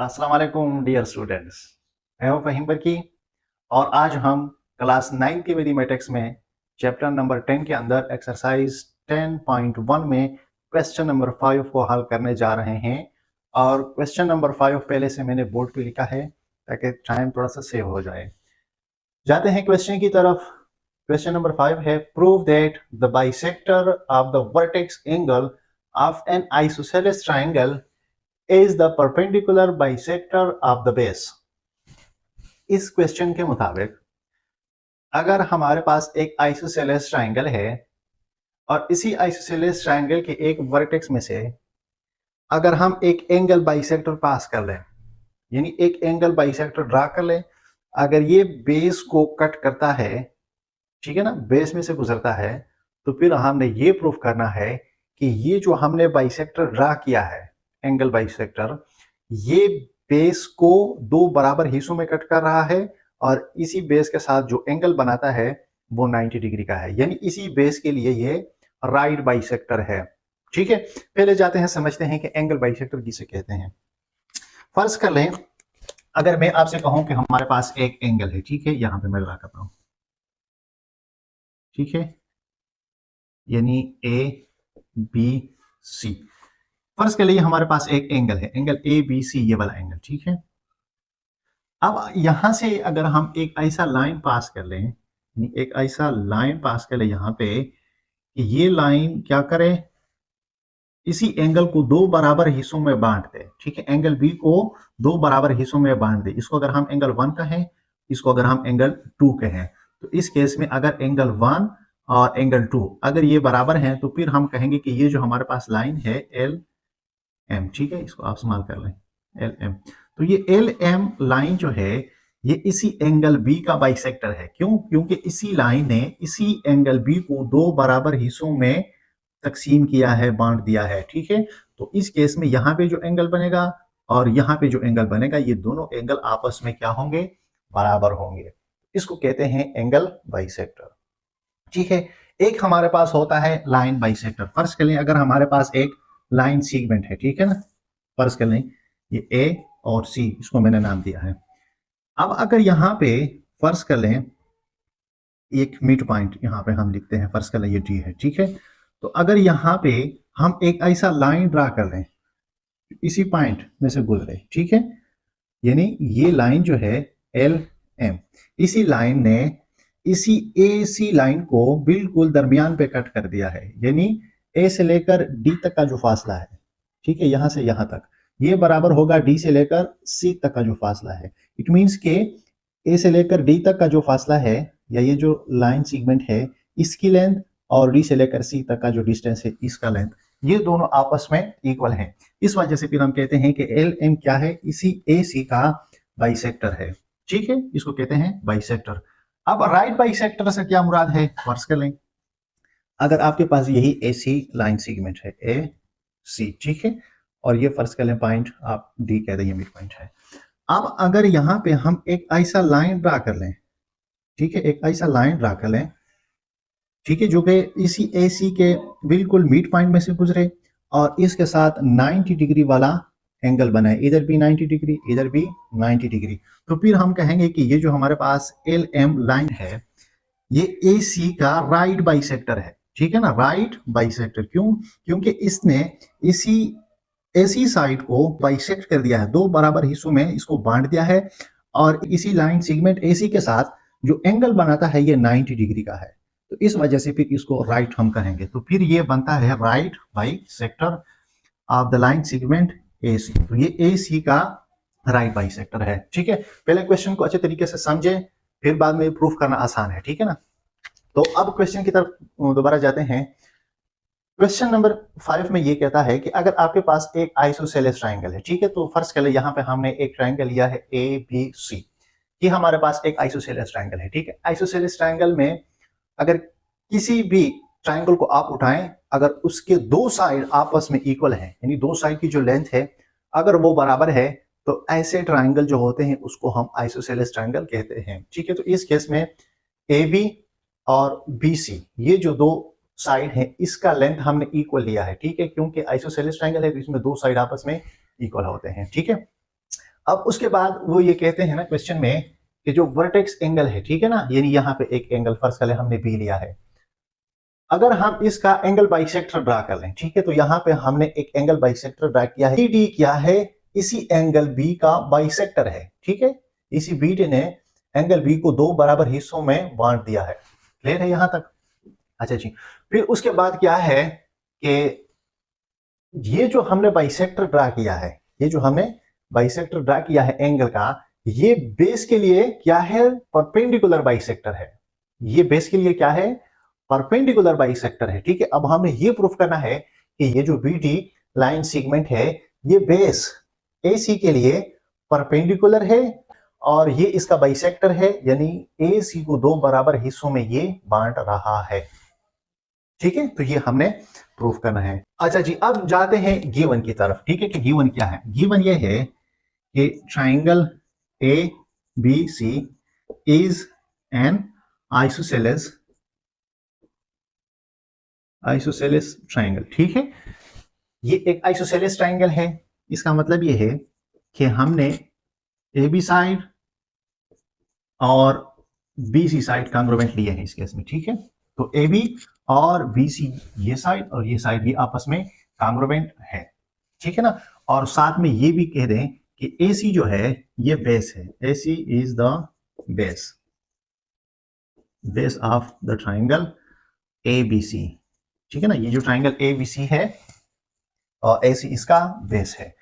अस्सलाम वालेकुम dear students. मैं हूं फहीम बरकी और आज हम क्लास 9 की मैथमेटिक्स में चैप्टर नंबर 10 के अंदर एक्सरसाइज 10.1 में क्वेश्चन नंबर 5 को हल करने जा रहे हैं। और क्वेश्चन नंबर 5 पहले से मैंने बोर्ड पे लिखा है ताकि टाइम थोड़ा सा सेव हो जाए। जाते हैं क्वेश्चन की तरफ। क्वेश्चन नंबर 5 है, prove that the bisector of the vertex angle of N isosceles triangle is the perpendicular bisector of the base। इस क्वेश्चन के मुताबिक अगर हमारे पास एक आइसोसेलेस ट्राइंगल है और इसी आइसोसेलेस ट्राइंगल के एक वर्टेक्स में से अगर हम एक एंगल बाइसेक्टर पास कर लें, यानी एक एंगल बाइसेक्टर ड्रा कर लें, अगर ये बेस को कट करता है, ठीक है ना, बेस में से गुजरता है, तो फिर हमने ये प्रूफ करना है कि ये जो हमने बाइसेक्टर ड्रा किया है, एंगल बाइसेक्टर, ये बेस को दो बराबर हिस्सों में कट कर रहा है और इसी बेस के साथ जो एंगल बनाता है वो 90 डिग्री का है, यानी इसी बेस के लिए ये राइट बाइसेक्टर है। ठीक है, पहले जाते हैं समझते हैं कि एंगल बाइसेक्टर किसे कहते हैं। फर्ज कर लें, अगर मैं आपसे कहूं कि हमारे पास एक एंगल है, ठीक है, यहां पे मैं ड्रा करता हूं, ठीक है, यानी ए बी सी। फर्ज कर लिए हमारे पास एक एंगल है, एंगल ए बी सी, ये वाला एंगल, ठीक है। अब यहां से अगर हम एक ऐसा लाइन पास कर लें, एक ऐसा लाइन पास कर ले यहां पे कि ये लाइन क्या करे, इसी एंगल को दो बराबर हिस्सों में बांट दे, ठीक है, एंगल बी को दो बराबर हिस्सों में बांट दे। इसको अगर हम एंगल 1 कहें, इसको अगर हम एंगल 2 कहें, तो इस केस में अगर एंगल 1 और एंगल 2 अगर ये बराबर हैं तो फिर हम कहेंगे कि ये जो हमारे पास लाइन है एल एम, ठीक है, इसको आप स्मॉल कर लें, एल एम। तो ये एल एम लाइन जो है ये इसी एंगल बी का बाइसेक्टर है। क्यों? क्योंकि इसी लाइन ने इसी एंगल बी को दो बराबर हिस्सों में तकसीम किया है, बांट दिया है, ठीक है। तो इस केस में यहाँ पे जो एंगल बनेगा और यहाँ पे जो एंगल बनेगा, ये दोनों एंगल आपस में क्या होंगे, बराबर होंगे। इसको कहते हैं एंगल बाइसेक्टर, ठीक है। एक हमारे पास होता है लाइन बाइसेक्टर। फर्ज कर लें अगर हमारे पास एक लाइन सीगमेंट है, ठीक है ना, फर्ज कर लें ये ए और सी, इसको मैंने नाम दिया है। अब अगर यहाँ पे फर्ज कर लें एक मिड पॉइंट यहाँ पे हम लिखते हैं, फर्ज कर लें ये डी है, ठीक है। तो अगर यहाँ पे हम एक ऐसा लाइन ड्रा कर लें इसी पॉइंट में से गुजरे, ठीक है, यानी ये लाइन जो है एल एम, इसी लाइन ने इसी ए सी लाइन को बिल्कुल दरमियान पे कट कर दिया है, यानी ए से लेकर डी तक का जो फासला है, ठीक है, यहां से यहां तक, ये बराबर होगा डी से लेकर सी तक का जो फासला है। इट मीन्स के ए से लेकर डी तक का जो फासला है या ये जो लाइन सेगमेंट है, इसकी लेंथ और डी से लेकर सी तक का जो डिस्टेंस है, इसका लेंथ, ये दोनों आपस में इक्वल हैं। इस वजह से फिर हम कहते हैं कि एल एम क्या है, इसी ए सी का बाइसेक्टर है, ठीक है, इसको कहते हैं बाइसेक्टर। अब राइट बाइसेक्टर से क्या मुराद है, फर्ज कर लें अगर आपके पास यही ए सी लाइन सेगमेंट है, ए सी, ठीक है, और ये फर्ज कर लें पॉइंट आप डी कह दें, ये मिड पॉइंट है। अब अगर यहाँ पे हम एक ऐसा लाइन ड्रा कर लें, ठीक है, एक ऐसा लाइन ड्रा कर लें, ठीक है, जो कि इसी ए सी के बिल्कुल मिड पॉइंट में से गुजरे और इसके साथ 90 डिग्री वाला एंगल बनाए, इधर भी 90 डिग्री, इधर भी 90 डिग्री। तो फिर हम कहेंगे कि ये जो हमारे पास एल एम लाइन है ये ए सी का राइट बाइसेक्टर है, ठीक है ना, राइट बाइसेक्टर। क्यों? क्योंकि इसने इसी एसी साइड को बाइसेक्ट कर दिया है, दो बराबर हिस्सों में इसको बांट दिया है और इसी लाइन सेगमेंट एसी के साथ जो एंगल बनाता है ये 90 डिग्री का है। तो इस वजह से फिर इसको राइट हम कहेंगे, तो फिर ये बनता है right bisector of the line segment AC. तो ये एसी का राइट बाइसेक्टर है, ठीक है। पहले क्वेश्चन को अच्छे तरीके से समझे, फिर बाद में प्रूफ करना आसान है, ठीक है ना। तो अब क्वेश्चन की तरफ दोबारा जाते हैं। क्वेश्चन नंबर 5 में ये कहता है कि अगर आपके पास एक आइसोसेलेस ट्राइंगल है, ठीक है, तो फर्स्ट कर ले यहाँ पे हमने एक ट्राइंगल लिया है ए बी सी, ये हमारे पास एक आइसोसेलेस ट्राइंगल है, ठीक है। आइसोसेलेस ट्राइंगल में अगर किसी भी ट्राइंगल को आप उठाएं, अगर उसके दो साइड आपस में इक्वल है, यानी दो साइड की जो लेंथ है अगर वो बराबर है, तो ऐसे ट्राइंगल जो होते हैं उसको हम आइसोसेलेस ट्राइंगल कहते हैं, ठीक है। तो इस केस में ए बी और बी सी, ये जो दो साइड है इसका लेंथ हमने इक्वल लिया है, ठीक है, क्योंकि आइसोसेलेस ट्राइंगल है तो इसमें दो साइड आपस में इक्वल होते हैं, ठीक है। अब उसके बाद वो ये कहते हैं ना क्वेश्चन में कि जो वर्टेक्स एंगल है, ठीक है ना, यानी यहाँ पे एक एंगल फर्स्ट कर ले, हमने बी लिया है, अगर हम इसका एंगल बाइसेक्टर ड्रा कर लें, ठीक है, तो यहाँ पे हमने एक एंगल बाइसेक्टर ड्रा किया है, डी क्या है, इसी एंगल बी का बाइसेक्टर है, ठीक है, इसी बीडी ने एंगल बी को दो बराबर हिस्सों में बांट दिया है। क्लियर है यहां तक? अच्छा जी, फिर उसके बाद क्या है कि ये जो हमने बाइसेक्टर ड्रा किया है, ये जो हमने बाइसेक्टर ड्रा किया है एंगल का, ये बेस के लिए क्या है, परपेंडिकुलर बाइसेक्टर है, ये बेस के लिए क्या है, परपेंडिकुलर बाइसेक्टर है, ठीक है। अब हमें ये प्रूफ करना है कि ये जो बीडी लाइन सेगमेंट है ये बेस एसी के लिए परपेंडिकुलर है और ये इसका बाइसेक्टर है, यानी एसी को दो बराबर हिस्सों में ये बांट रहा है, ठीक है। तो ये हमने प्रूफ करना है। अच्छा जी, अब जाते हैं गिवन की तरफ, ठीक है, कि गिवन क्या है। गिवन ये है कि triangle A B C is an isosceles triangle, ठीक है। ये एक आइसोसेलेस ट्राइंगल है, इसका मतलब ये है कि हमने ए बी साइड और बी सी साइड कांग्रुएंट लिए हैं इस केस में, ठीक है। तो ए बी और बी सी ये साइड और ये साइड भी आपस में कांग्रुएंट है, ठीक है ना। और साथ में ये भी कह दें कि ए सी जो है ये बेस है, A C is the base of the triangle A B C, ठीक है ना। ये जो ट्राइंगल ए बी सी है और ए सी इसका बेस है।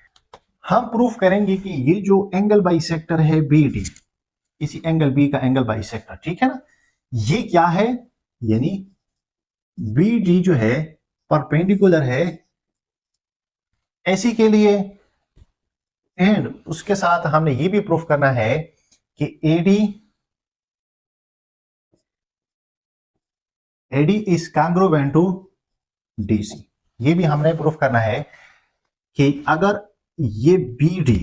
हम प्रूफ करेंगे कि ये जो एंगल बाइसेक्टर है बी डी, इसी एंगल बी का एंगल बाइसेक्टर, ठीक है ना, ये क्या है, यानी बी डी जो है परपेंडिकुलर है एसी के लिए, एंड उसके साथ हमने ये भी प्रूफ करना है कि AD is congruent to DC. ये भी हमने प्रूफ करना है कि अगर ये बी डी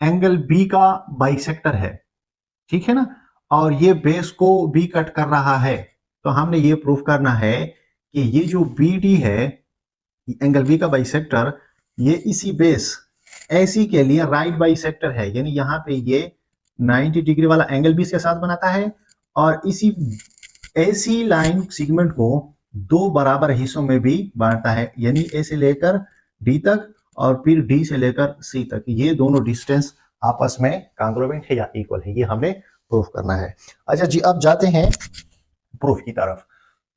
एंगल बी का बाइसेक्टर है, ठीक है ना, और ये बेस को बी कट कर रहा है, तो हमने ये प्रूफ करना है कि ये जो बी डी है एंगल बी का बाइसेक्टर, ये इसी बेस एसी के लिए राइट बाइसेक्टर है, यानी यहाँ पे ये 90 डिग्री वाला एंगल भी इसके साथ बनाता है और इसी एसी लाइन सेगमेंट को दो बराबर हिस्सों में भी बांटता है, यानी ए से लेकर डी तक और फिर डी से लेकर सी तक, ये दोनों डिस्टेंस आपस में कांग्रुएंट है या इक्वल है, ये हमें प्रूफ करना है। अच्छा जी, अब जाते हैं प्रूफ की तरफ।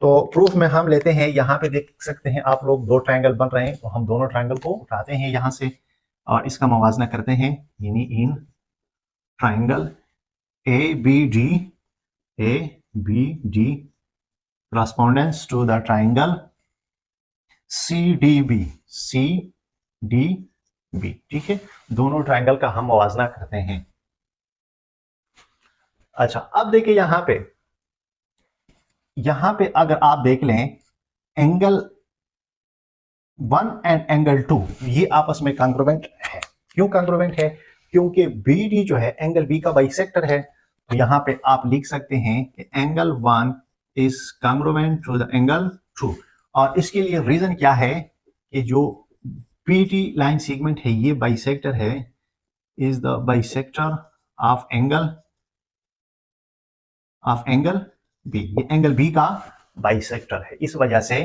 तो प्रूफ में हम लेते हैं, यहाँ पे देख सकते हैं आप लोग दो ट्रायंगल बन रहे हैं, तो हम दोनों ट्रायंगल को उठाते हैं यहाँ से और इसका मवाजना करते हैं, यानी in triangle A B D corresponds to the triangle CDB, ठीक है। दोनों ट्रायंगल का हम मवाजना करते हैं। अच्छा, अब देखिए यहां पे अगर आप देख लें एंगल 1 एंड एंगल 2 ये आपस में कांग्रुएंट है। क्यों कांग्रुएंट है? क्योंकि BD जो है एंगल B का बाइसेक्टर है, तो यहां पे आप लिख सकते हैं कि angle 1 is congruent to the angle 2। और इसके लिए रीजन क्या है कि जो PT लाइन सेगमेंट है ये बाइसेक्टर है, is the bisector of angle B, ये एंगल B का बाइसेक्टर है, इस वजह से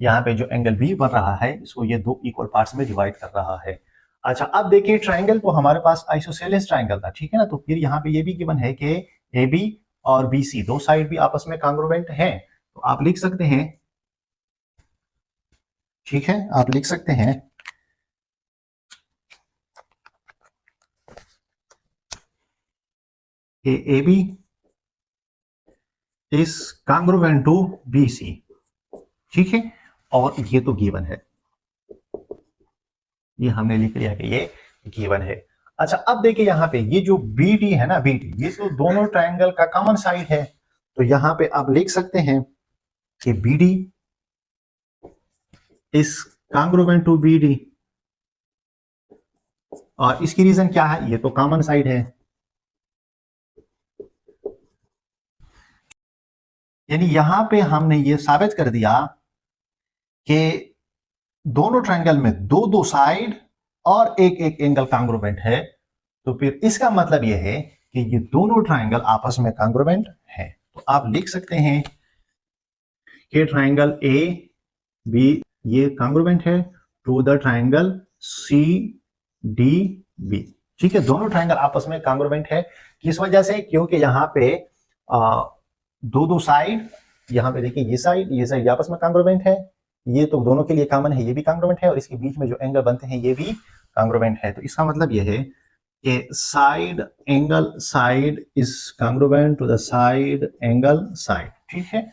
यहाँ पे जो एंगल B बन रहा है इसको ये दो इक्वल पार्ट्स में डिवाइड कर रहा है। अच्छा, अब देखिए ट्रायंगल तो हमारे पास आइसोसेलेस ट्रायंगल था, ठीक है ना, तो फिर यहाँ पे ये भी गिवन है कि AB और BC दो साइड भी आपस में कांग्रुएंट हैं, तो आप लिख सकते हैं, ठीक है, आप लिख सकते हैं कि AB is congruent to BC, ठीक है, और ये तो गिवन है, ये हमने लिख लिया कि ये गिवन है। अच्छा, अब देखिए यहाँ पे ये जो BD है ना, BD ये तो दोनों ट्रायंगल का कॉमन साइड है, तो यहाँ पे आप लिख सकते हैं कि BD is congruent to BD, और इसकी रीजन क्या है, ये तो कॉमन साइड है, यानी यहां पे हमने ये साबित कर दिया कि दोनों ट्रायंगल में दो दो साइड और एक एक एंगल कांग्रुएंट है, तो फिर इसका मतलब यह है कि ये दोनों ट्राइंगल आपस में कांग्रुएंट है। तो आप लिख सकते हैं कि ट्राइंगल ए बी ये कांग्रुएंट है to the triangle C D B. ठीक है, दोनों ट्राइंगल आपस में कांग्रुएंट है। किस वजह से? क्योंकि यहाँ पे दो दो साइड, यहाँ पे देखिए ये साइड आपस में कांग्रुएंट है, ये तो दोनों के लिए कॉमन है, ये भी कांग्रुएंट है, और इसके बीच में जो एंगल बनते हैं ये भी कांग्रुएंट है। तो इसका मतलब ये है कि side is congruent to the side angle side. ठीक है,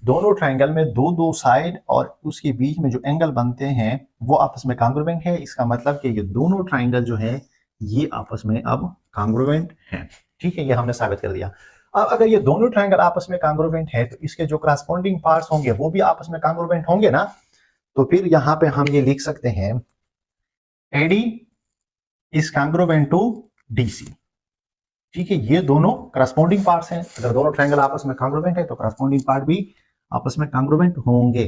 दोनों ट्राइंगल में दो दो साइड और उसके बीच में जो एंगल बनते हैं वो आपस में कांग्रुएंट है। इसका मतलब कि ये दोनों ट्राइंगल जो है ये आपस में अब कांग्रुएंट है। ठीक है, ये हमने साबित कर दिया। अब अगर ये दोनों ट्राइंगल आपस में कांग्रुएंट है तो इसके जो करस्पॉन्डिंग पार्ट्स होंगे वो भी आपस में कांग्रुएंट होंगे ना। तो फिर यहां पे हम ये लिख सकते हैं AD is congruent to DC. ठीक है, ये दोनों करस्पॉन्डिंग पार्ट्स हैं। अगर दोनों ट्राइंगल आपस में कांग्रुएंट है तो करस्पॉन्डिंग पार्ट भी आपस में कांग्रुएंट होंगे।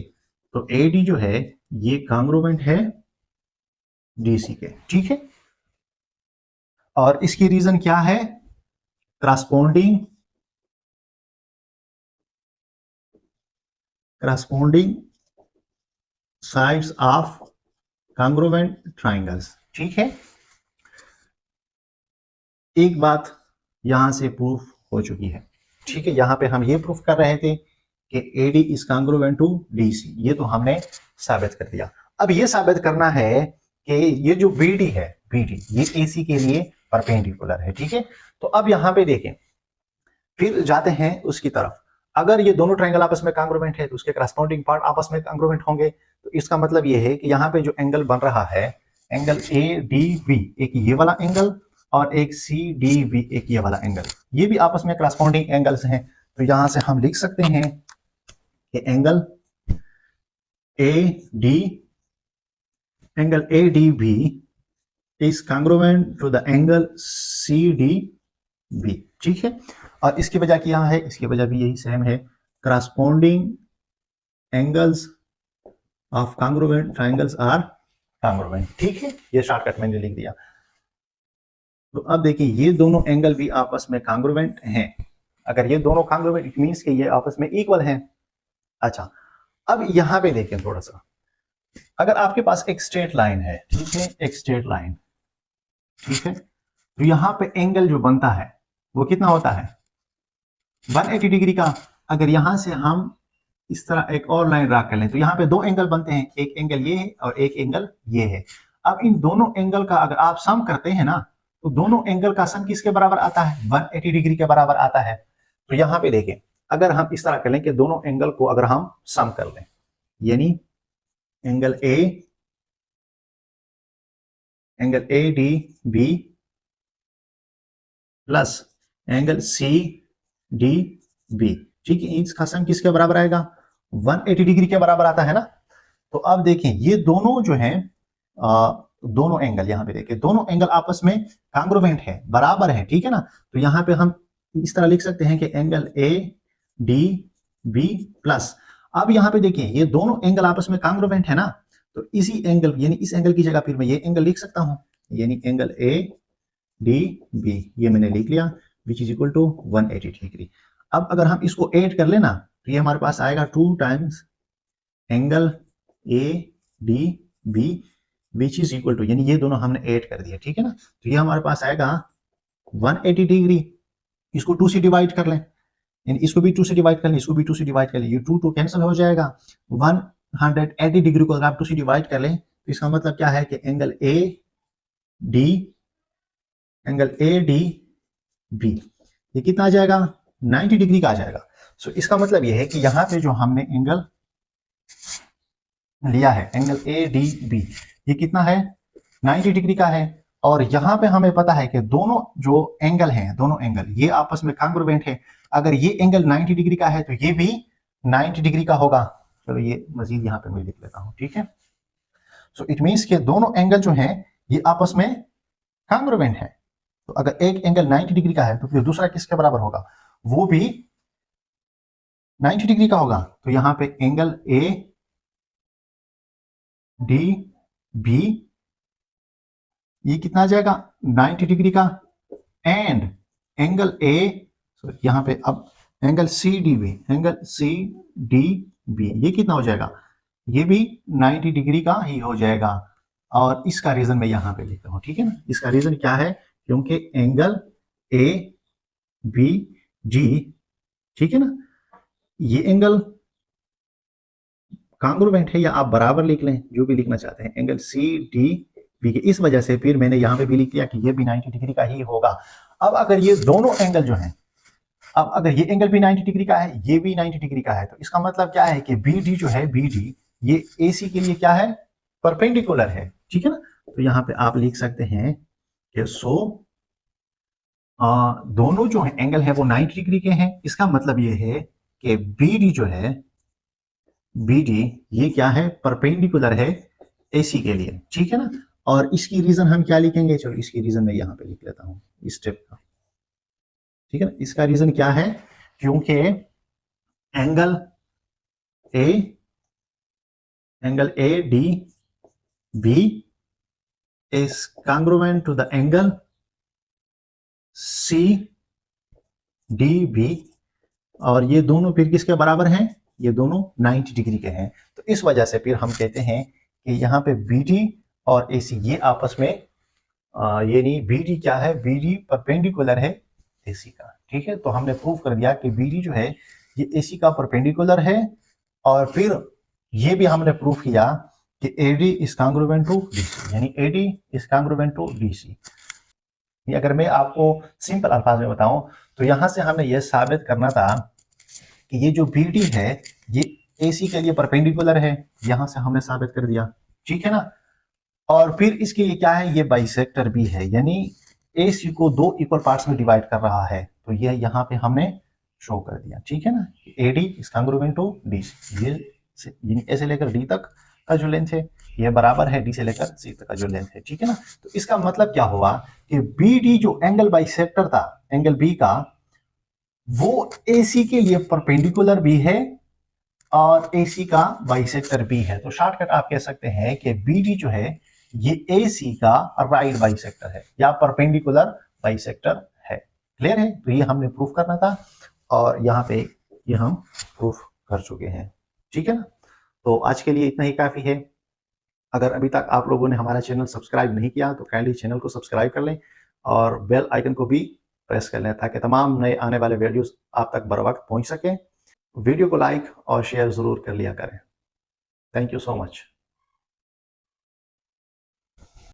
तो एडी जो है ये कांग्रुएंट है डीसी के। ठीक है, और इसकी रीजन क्या है? Corresponding sides of congruent triangles. ठीक है, एक बात यहां से प्रूफ हो चुकी है। ठीक है, यहां पे हम ये प्रूफ कर रहे थे कि AD is congruent to DC, ये तो हमने साबित कर दिया। अब ये साबित करना है कि ये जो BD है, BD ये AC के लिए परपेंडिकुलर है। ठीक है, तो अब यहां पे देखें, फिर जाते हैं उसकी तरफ। अगर ये दोनों ट्राइंगल आपस में कांग्रुएंट है तो उसके करस्पॉन्डिंग पार्ट आपस में कांग्रुएंट होंगे। तो इसका मतलब ये है कि यहाँ पे जो एंगल बन रहा है, एंगल ADB, एक ये वाला एंगल और एक CDB, एक ये वाला एंगल, ये भी आपस में करस्पॉन्डिंग एंगल्स हैं। तो यहां से हम लिख सकते हैं कि angle ADB is congruent to the angle CDB। ठीक है, और इसकी वजह क्या है? इसकी वजह भी यही सेम है, corresponding angles of congruent triangles are congruent. ठीक है, ये शॉर्टकट मैंने लिख दिया। तो अब देखिए ये दोनों एंगल भी आपस में कांग्रुएंट हैं। अगर ये दोनों कांग्रुएंट इट मींस कि ये आपस में इक्वल हैं। अच्छा, अब यहां पे देखें थोड़ा सा, अगर आपके पास एक स्ट्रेट लाइन है, ठीक है, एक स्ट्रेट लाइन, ठीक है, तो यहां पे एंगल जो बनता है वो कितना होता है? 180 डिग्री का। अगर यहां से हम इस तरह एक और लाइन ड्रा कर लें तो यहाँ पे दो एंगल बनते हैं, एक एंगल ये है और एक एंगल ये है। अब इन दोनों एंगल का अगर आप सम करते हैं ना तो दोनों एंगल का सम किसके बराबर आता है? 180 डिग्री के बराबर आता है। तो यहाँ पे देखें, अगर हम इस तरह कर लें कि दोनों एंगल को अगर हम सम कर लें, यानी angle ADB plus angle CDB, ठीक है, इसका सम किसके बराबर आएगा? 180 डिग्री के बराबर आता है ना। तो अब देखें ये दोनों जो हैं, दोनों एंगल, यहां पे देखिए दोनों एंगल आपस में कांग्रुएंट है, बराबर है। ठीक है ना, तो यहां पे हम इस तरह लिख सकते हैं कि एंगल ADB प्लस, अब यहां पे देखिए ये दोनों एंगल आपस में कांग्रुएंट है ना, तो इसी एंगल यानी इस एंगल की जगह फिर मैं ये एंगल लिख सकता हूं, यानी एंगल ADB ये मैंने लिख लिया, which is equal to 180 degree. अब अगर हम इसको ऐड कर लेना तो ये हमारे पास आएगा 2 times angle ADB which is equal to, यानी ये दोनों हमने ऐड कर दिया। ठीक है ना, तो ये हमारे पास आएगा 180 डिग्री। इसको 2 से डिवाइड कर लें, यानी इसको भी 2 से डिवाइड कर लें, इसको भी 2 से डिवाइड कर लें, ये 2 कैंसिल हो जाएगा। 180 डिग्री को अगर आप 2 से डिवाइड कर लें तो इसका मतलब क्या है कि एंगल ADB ये कितना आ जाएगा? 90 डिग्री का आ जाएगा। सो इसका मतलब ये है कि यहां पे जो हमने एंगल लिया है, एंगल ADB, ये कितना है? 90 डिग्री का है। और यहां पे हमें पता है कि दोनों जो एंगल हैं, दोनों एंगल ये आपस में कांग्रुएंट है। अगर ये एंगल 90 डिग्री का है तो ये भी 90 डिग्री का होगा। चलो ये मजीद यहां पे मैं लिख लेता हूं। ठीक है, सो इट मींस के दोनों एंगल जो हैं ये आपस में कांग्रुएंट है। तो अगर एक एंगल 90 डिग्री का है तो फिर दूसरा किसके बराबर होगा? वो भी 90 डिग्री का होगा। तो यहां पे एंगल ADB ये कितना आ जाएगा? 90 डिग्री का। एंड एंगल ए, यहां पे अब angle C D B, angle C D B ये कितना हो जाएगा, ये भी 90 डिग्री का ही हो जाएगा। और इसका रीजन मैं यहां पे लिखता हूं, ठीक है ना। इसका रीजन क्या है, क्योंकि एंगल ए बी जी, ठीक है ना, ये एंगल कांग्रुएंट है, या आप बराबर लिख लें जो भी लिखना चाहते हैं, एंगल सी डी बी के। इस वजह से फिर मैंने यहां पे भी लिख दिया कि ये भी 90 डिग्री का ही होगा। अब अगर ये दोनों एंगल जो हैं, अब अगर ये एंगल भी 90 डिग्री का है, ये भी 90 डिग्री का है, तो इसका मतलब क्या है कि बी डी जो है, बी डी ये ए सी के लिए क्या है, परपेंडिकुलर है, ठीक है ना। तो यहां पे आप लिख सकते हैं कि दोनों जो है एंगल है वो 90 डिग्री के हैं। इसका मतलब ये है कि बी डी जो है, बी डी ये क्या है, परपेंडिकुलर है एसी के लिए, ठीक है ना। और इसकी रीजन हम क्या लिखेंगे, चलो इसकी रीजन मैं यहां पे लिख लेता हूं इस स्टेप का, ठीक है ना। इसका रीजन क्या है, क्योंकि a angle A D B is congruent to the angle C D B, और ये दोनों फिर किसके बराबर हैं, ये दोनों 90 डिग्री के हैं। तो इस वजह से फिर हम कहते हैं कि यहाँ पे बी डी और ए सी ये आपस में ये नहीं, बी डी क्या है, बी डी परपेंडिकुलर है ए सी का, ठीक है। तो हमने प्रूव कर दिया कि बी डी जो है ये ए सी का परपेंडिकुलर है। और फिर ये भी हमने प्रूफ किया कि A D is congruent to D C, यानी A D is congruent to D C. अगर मैं आपको सिंपल अल्फाज में बताऊं तो यहां से हमें यह साबित करना था कि ये जो बी डी है ये ए सी के लिए परपेंडिकुलर है, यहां से हमने साबित कर दिया, ठीक है ना। और फिर इसके लिए क्या है, ये बाइसेक्टर भी है, यानी ए सी को दो इक्वल पार्ट्स में डिवाइड कर रहा है। तो ये यहाँ पे हमने शो कर दिया, ठीक है ना। A D is congruent to D C, ये ए से लेकर डी तक का जो लेंथ है ये बराबर है डी से लेकर सी तक का जो लेंथ है, ठीक है ना। तो इसका मतलब क्या हुआ कि बी डी जो एंगल बाइसेक्टर था एंगल बी का, वो ए सी के लिए परपेंडिकुलर भी है और ए सी का बाइसेक्टर भी है। तो शॉर्टकट आप कह सकते हैं कि बी डी जो है ये ए सी का राइट बाइसेक्टर है या परपेंडिकुलर बाइसेक्टर है। क्लियर है, तो ये हमने प्रूफ करना था और यहाँ पे ये हम प्रूफ कर चुके हैं, ठीक है ना। तो आज के लिए इतना ही काफी है। अगर अभी तक आप लोगों ने हमारा चैनल सब्सक्राइब नहीं किया तो काइंडली चैनल को सब्सक्राइब कर लें और बेल आइकन को भी प्रेस कर लें ताकि तमाम नए आने वाले वीडियोस आप तक बर वक्त पहुंच सकें। वीडियो को लाइक और शेयर जरूर कर लिया करें। Thank you so much.